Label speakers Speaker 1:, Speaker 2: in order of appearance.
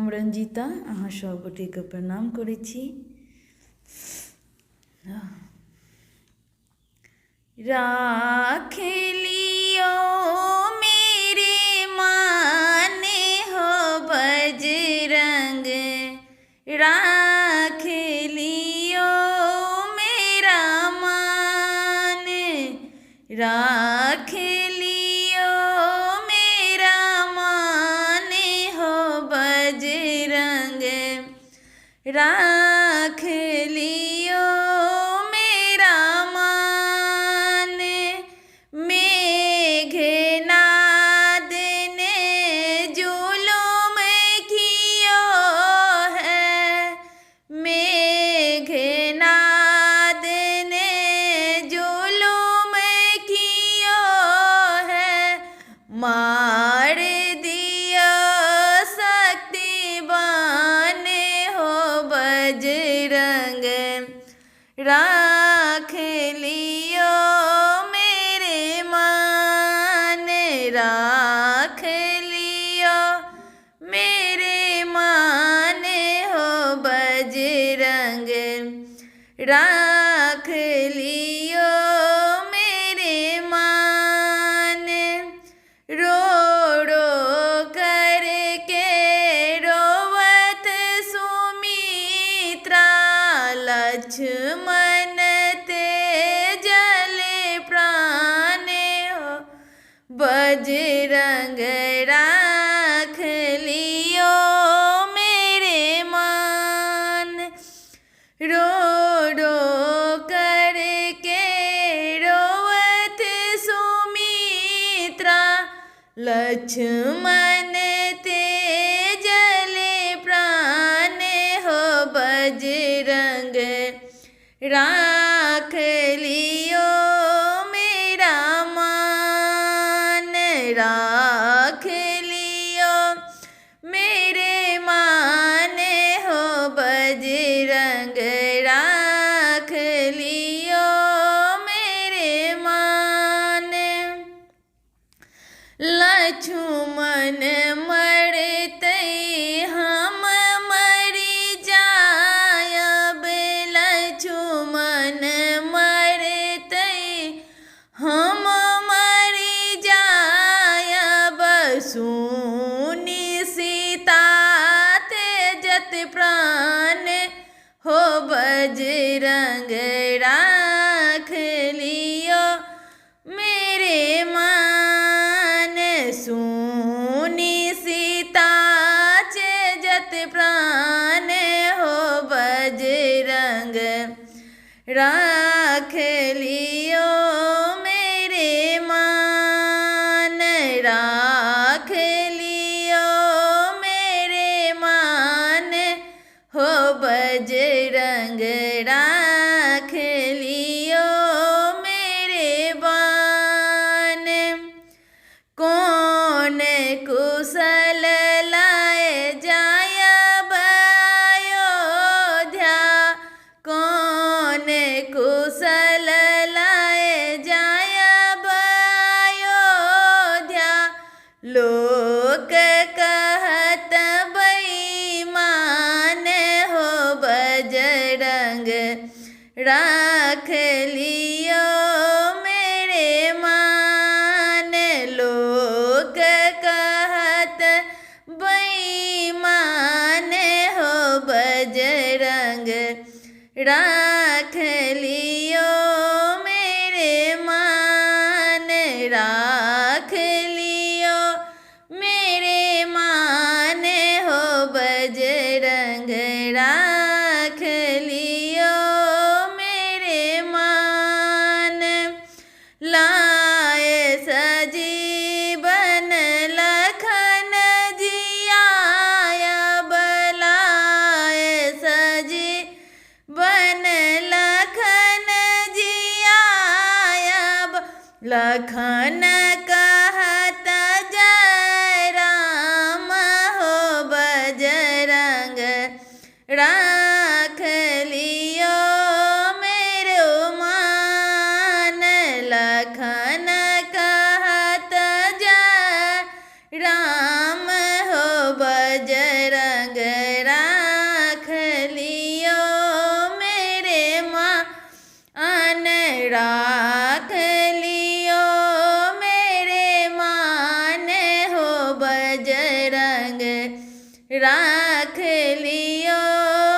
Speaker 1: नाम रंजीता। अहाँ सब गोटेके प्रणाम करै छी। राख लियो मेरे माने हो बजरंग, राख लियो मेरा मान, राख लियो मेरा मान हो बजरंग, राख लियो मेरा मान। मेघनाद ने जुलुम कियो है, मेघनाद ने जुलुम कियो है, मार दिया शक्तिवान हो बजरंग, राख लियो मेरे मान, राख लियो मेरे मान हो बजरंग, राख लियो मेरे मान। रो रो करके रोवत सुमित्रा, लक्ष्मण ते जले प्राण हो बजरंग, राख लियो मेरे मान। रो रो करके रोवत सुमित्रा, लक्ष्मण ते जले प्राण हो बजरंग, राख लियो मेरा मान, राख लियो मेरे मान हो बजरंग, राख लियो मेरे मान। लक्ष्मण मरते हम मरी जायब, लक्ष्मण मरते हम मरी जायब, सुनी सीता तेजत प्राण हो बजरंग, राख लियो मेरे मान। सुनी सीता तेजत प्राण हो बजरंग, राख लियो मेरे मान, राख लियो मेरे मान हो बजरंग, राख लियो मेरे बान। कौन कुशल लाए जायब अयोध्या, कौन कुशल लाए जायब अयोध्या, लोक कहत बेईमान हो बजरंग, राख लियो मेरे मान। लोक कहत बेईमान हो बजरंग, राख लियो मेरे मान, राख लियो मेरे मान हो बजरंग, राख लियो मेरे मान। लाए सजीवन लखन जियाया, बलाए सजीवन लखन जियाया, लखन कहत जय राम हो बजरंग, राख लियो मेरे मान, लखन कहत जय राम हो बजरंग, राख लियो